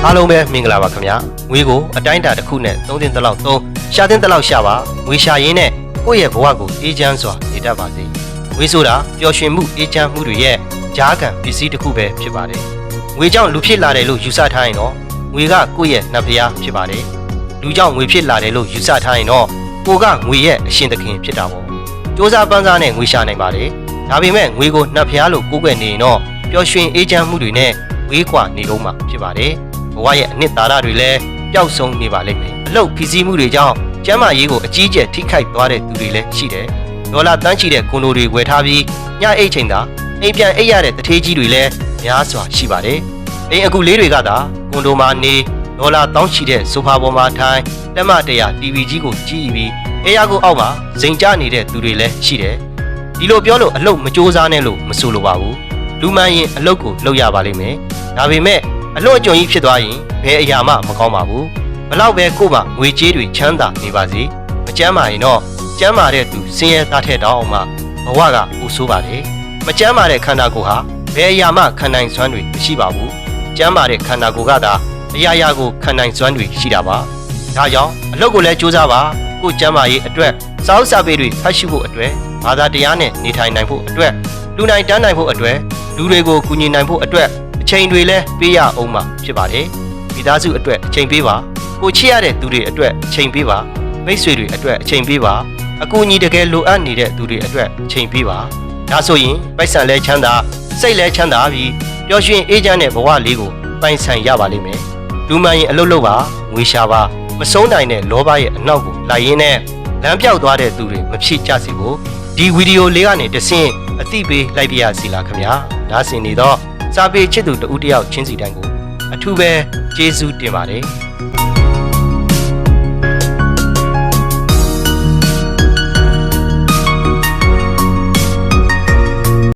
အားလုံးပဲမင်္ဂလာပါခင်ဗျာငွေကိုအတိုင်းအတာတစ်ခုနဲ့သုံးတင်တလောက်သုံးရှာတင်တလောက်ရှာပါငွေရှာရင်းနဲ့ကိုယ့်ရဲ့ဘဝကိုအေးချမ်းစွာနေတတ်ပါစေငွေဆိုတာပျော်ရွှင်မှုအေးချမ်းမှုတွေရဲ့ကြားခံပစ္စည်းတစ်ခုပဲဖြစ်ပါတယ်ငွေကြောင့်လူဖြစ်လာတယ်လို့ယူဆထားရင်တော့ငွေကကိုယ့်ရဲ့နတ်ဖျားဖြစ်ပါတယ်လူကြောင့်ငွေဖြစ်လာတယ်လို့ယူဆထားရင်တော့ကိုကငွေရဲ့အရှင်သခင်ဖြစ်တာပေါ့စ조사ပန်းစားနဲ့ငွေရှာနိုင်ပါတယ်ဒါပေမဲ့ငွေကိုနတ်ဖျားလို့ကိုးကွယ်နေရင်တော့ပျော်ရွှင်အေးချမ်းမှုတွေနဲ့ဝေးကွာနေတော့မှာဖြစ်ပါတယ်ဘဝရဲ့အနှစ်သာရတွေလည်းပျောက်ဆုံးနေပါလိမ့်မယ်အလုတ်ဖိစီးမှုတွေကြောင့်ကျန်းမာရေးကိုအကြီးအကျယ်ထိခိုက်သွားတဲ့သူတွေလည်းရှိတယ်ဒေါ်လာတန်းချီတဲ့ကွန်ဒိုတွေဝယ်ထားပြီးညအိတ်ချိန်သာအိမ်ပြန်အိတ်ရတဲ့တထေးကြီးတွေလည်းများစွာရှိပါတယ်အိမ်အကူလေးတွေကသာကွန်ဒိုမှာနေဒေါ်လာတောင်းချီတဲ့ဆိုဖာပေါ်မှာထိုင်လက်မတရာ TV ကြီးကိုကြည့်ပြီးအေးရကိုအောက်မှာဇိမ်ကျနေတဲ့သူတွေလည်းရှိတယ်ဒီလိုပြောလို့အလုတ်မစ조사နဲ့လို့မဆိုလိုပါဘူးလူမှန်ရင်အလုတ်ကိုလုပ်ရပါလိမ့်မယ်ဒါပေမဲ့အလွတ်အကျွံကြီးဖြစ်သွားရင်ဘယ်အရာမှမကောင်းပါဘူးဘလောက်ပဲကို့မှာငွေကြေးတွေချမ်းသာနေပါစေမကျမ်းမာရင်တော့ကျမ်းမာတဲ့သူစင်းရဲသားထက်တောင်အောင်မှဘဝကပူဆိုးပါလေမကျမ်းမာတဲ့ခန္ဓာကိုယ်ဟာဘယ်အရာမှခံနိုင်စွမ်းတွေမရှိပါဘူးကျမ်းမာတဲ့ခန္ဓာကိုယ်ကသာအရာရာကိုခံနိုင်စွမ်းတွေရှိတာပါဒါကြောင့်အလုပ်ကိုလည်းကြိုးစားပါကို့ကျမ်းမာရေးအတွက်စာအုပ်စာပေတွေဖတ်ရှုဖို့အတွက်ဘာသာတရားနဲ့နေထိုင်နိုင်ဖို့အတွက်လူနိုင်တန်းနိုင်ဖို့အတွက်လူတွေကိုကူညီနိုင်ဖို့အတွက်အချိန်တွေလည်းပေးရအောင်မှာဖြစ်ပါတယ်မိသားစုအတွက်အချိန်ပေးပါကိုချစ်ရတဲ့သူတွေအတွက်အချိန်ပေးပါမိတ်ဆွေတွေအတွက်အချိန်ပေးပါအကူအညီတကယ်လိုအပ်နေတဲ့သူတွေအတွက်အချိန်ပေးပါဒါဆိုရင်ပိုက်ဆံလဲချမ်းသာစိတ်လဲချမ်းသာပြီးပျော်ရွှင်အေးချမ်းတဲ့ဘဝလေးကိုပိုင်ဆိုင်ရပါလိမ့်မယ်လူမှန်ရင်အလုပ်လုပ်ပါငွေရှာပါမဆုံးနိုင်တဲ့လောဘရဲ့အနောက်ကိုလိုက်ရင်းနဲ့လမ်းပြောက်သွားတဲ့သူတွေမဖြစ်ကြစေဘူးဒီဗီဒီယိုလေးကနေတဆင့်အသိပေးလိုက်ပြရစီလားခင်ဗျာနားဆင်နေတော့စာပေချစ်သူတဦးတယောက်ချင်းစီတိုင်းကိုအထူးပဲကျေးဇူးတင်ပါတယ်